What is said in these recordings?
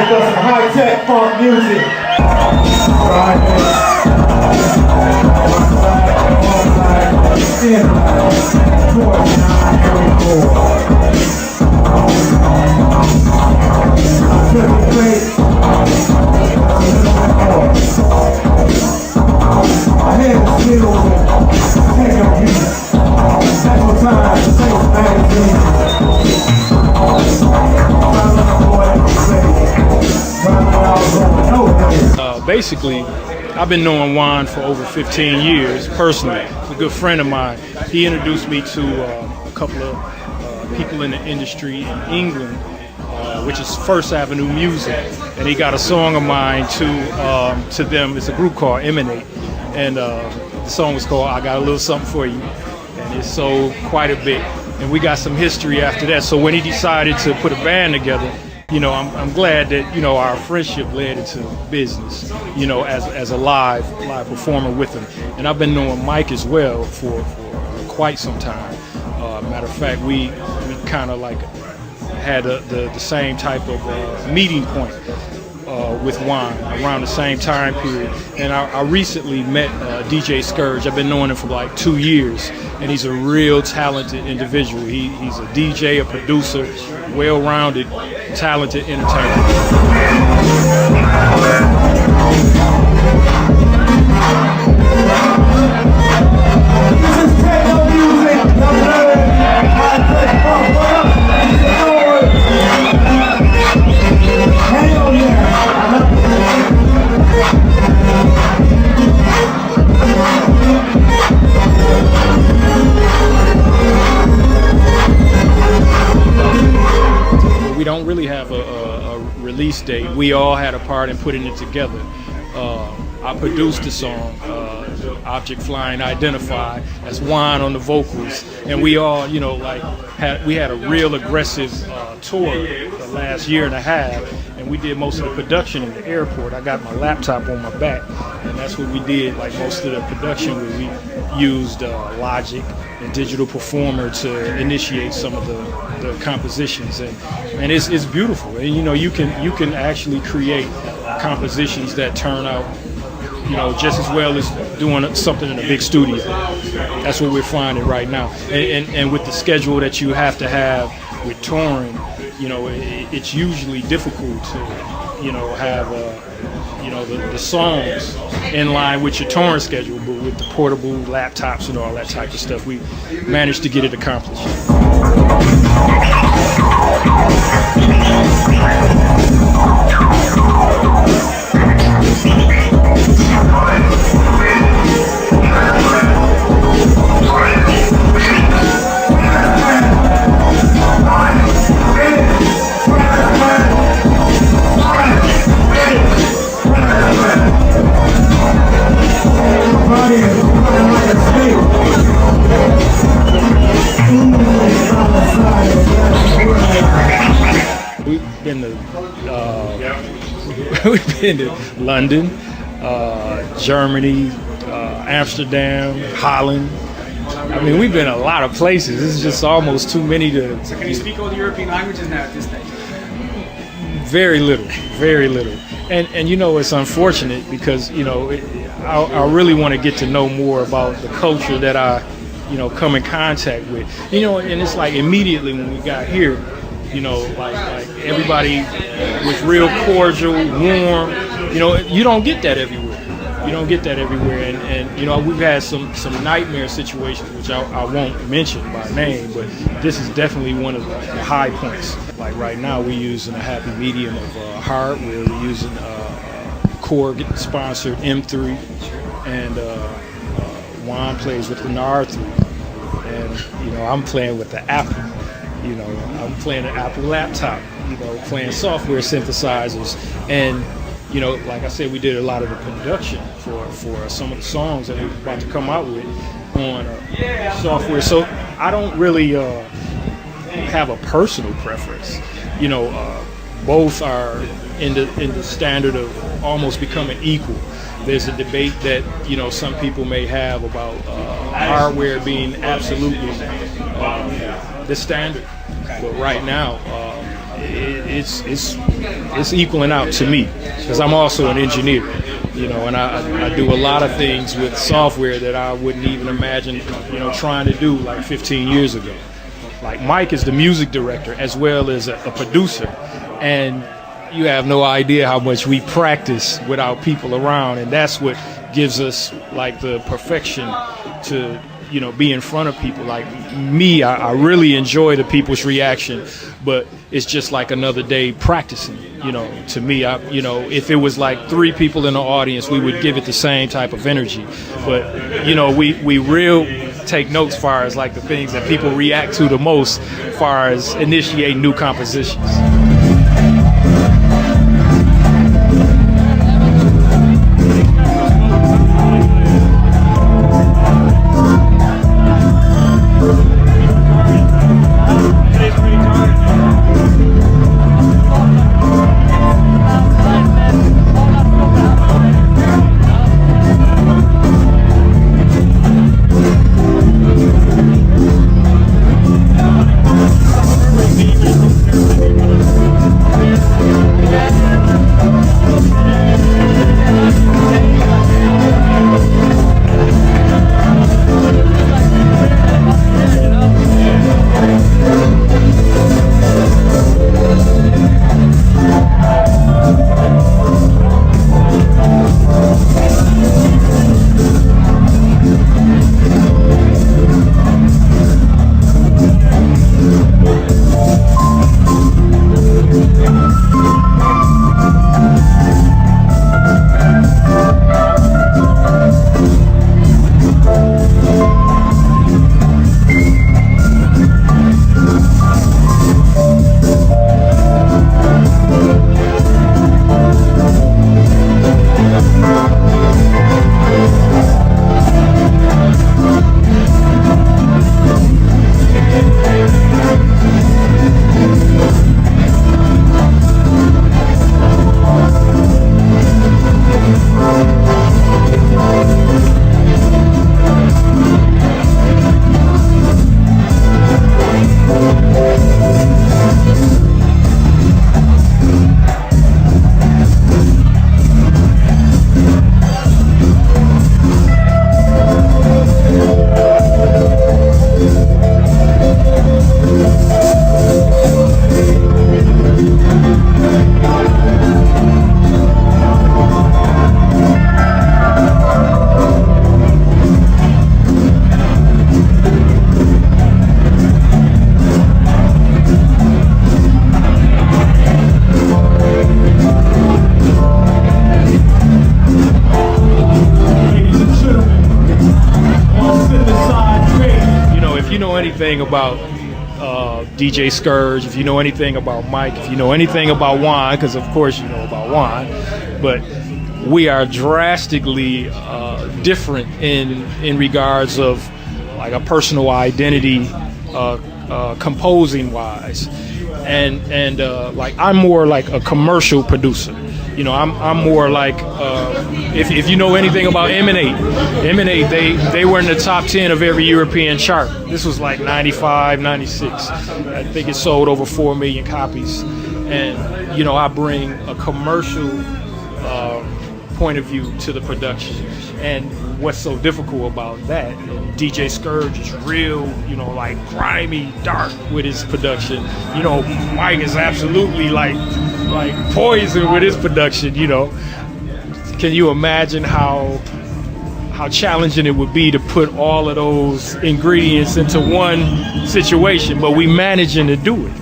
Friday does some high-tech funk music. Basically, I've been knowing Juan for over 15 years personally. He's a good friend of mine. He introduced me to a couple of people in the industry in England, which is First Avenue Music, and he got a song of mine to them. It's a group called Emanate, and the song was called "I Got a Little Something for You," and it sold quite a bit. And we got some history after that. So when he decided to put a band together, you know, I'm glad that, you know, our friendship led into business, you know, as a live performer with him. And I've been knowing Mike as well for quite some time. Matter of fact, we kind of like had the same type of meeting point with Juan around the same time period. And I recently met DJ Skurge. I've been knowing him for like 2 years, and he's a real talented individual. He's a DJ, a producer, well-rounded, talented entertainer. We don't really have a release date. We all had a part in putting it together. I produced the song, Object Flying Identify, as Juan on the vocals, and we all, you know, like we had a real aggressive tour the last year and a half, and we did most of the production in the airport. I got my laptop on my back, and that's what we did, like most of the production where we used Logic and Digital Performer to initiate some of the compositions, and it's beautiful. And you know, you can actually create compositions that turn out, you know, just as well as doing something in a big studio. That's what we're finding right now. And with the schedule that you have to have with touring, you know, it's usually difficult to, you know, have you know, the songs in line with your touring schedule, but with the portable laptops and all that type of stuff, we managed to get it accomplished. We've been to London, Germany, Amsterdam, Holland. I mean, we've been a lot of places. This is just almost too many to... So can you speak all the European languages now at this stage? Very little, very little. And you know, it's unfortunate because, you know, I really want to get to know more about the culture that I, you know, come in contact with. You know, and it's like immediately when we got here, you know, like everybody was real cordial, warm. You know, you don't get that everywhere. You don't get that everywhere. And you know, we've had some nightmare situations, which I won't mention by name, but this is definitely one of the high points. Like right now, we're using a happy medium of hardware. We're using Korg sponsored M3, and Juan plays with an R3, and you know, I'm playing with the Apple. You know, I'm playing an Apple laptop, you know, playing software synthesizers. And, you know, like I said, we did a lot of the production for some of the songs that we're about to come out with on software. So I don't really have a personal preference. You know, both are in the standard of almost becoming equal. There's a debate that, you know, some people may have about hardware being absolutely the standard. But right now, it's equaling out to me because I'm also an engineer, you know, and I do a lot of things with software that I wouldn't even imagine, you know, trying to do like 15 years ago. Like Mike is the music director as well as a producer, and you have no idea how much we practice without people around, and that's what gives us like the perfection to, you know, be in front of people. Like me, I really enjoy the people's reaction, but it's just like another day practicing, you know, to me. You know, if it was like 3 people in the audience, we would give it the same type of energy. But, you know, we real take notes as far as like the things that people react to the most as far as initiating new compositions. Anything about DJ Skurge, if you know anything about Mike, if you know anything about Juan, because of course you know about Juan, but we are drastically different in regards of like a personal identity, composing wise, and like I'm more like a commercial producer. You know, I'm more like, if you know anything about M&A, they were in the top 10 of every European chart. This was like 95, 96. I think it sold over 4 million copies. And, you know, I bring a commercial point of view to the production. And what's so difficult about that, DJ Skurge is real, you know, like grimy, dark with his production. You know, Mike is absolutely like poison with his production, you know. Can you imagine how challenging it would be to put all of those ingredients into one situation? But we managing to do it.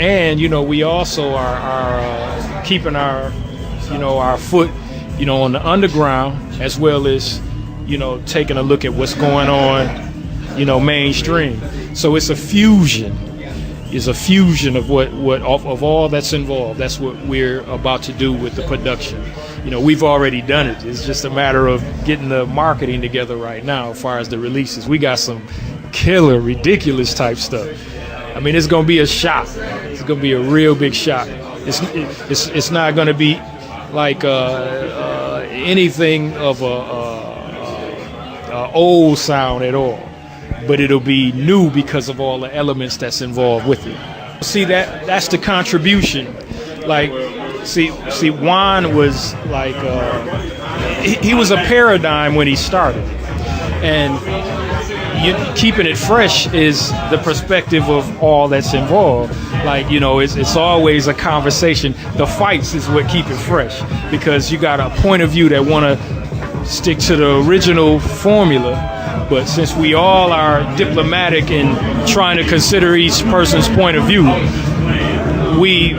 And, you know, we also are keeping our, you know, our foot, you know, on the underground, as well as, you know, taking a look at what's going on, you know, mainstream. So it's a fusion. Is a fusion of what of all that's involved. That's what we're about to do with the production. You know, we've already done it. It's just a matter of getting the marketing together right now as far as the releases. We got some killer, ridiculous type stuff. I mean, it's gonna be a shock. It's gonna be a real big shock. It's not gonna be like anything of a old sound at all. But it'll be new because of all the elements that's involved with it. see that's the contribution. Like, see, Juan was like he was a paradigm when he started, and keeping it fresh is the perspective of all that's involved. Like, you know, it's always a conversation. The fights is what keep it fresh, because you got a point of view that want to stick to the original formula. But since we all are diplomatic in trying to consider each person's point of view, we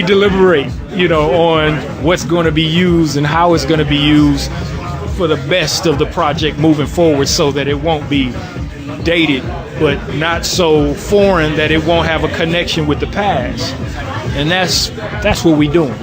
deliberate, you know, on what's going to be used and how it's going to be used for the best of the project moving forward, so that it won't be dated, but not so foreign that it won't have a connection with the past. And that's what we're doing.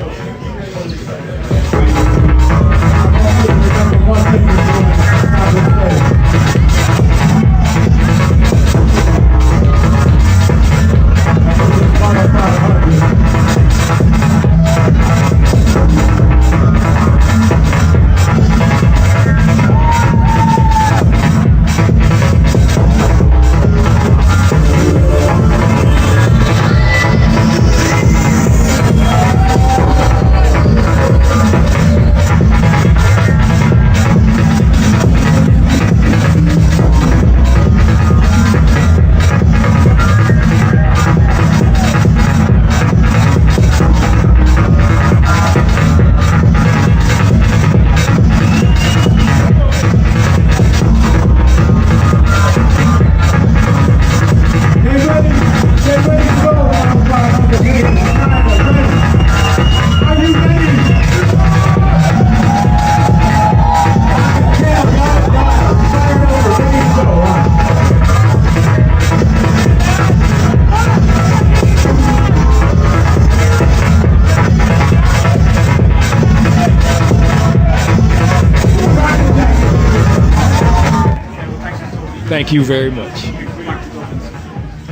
Thank you very much.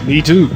Me too.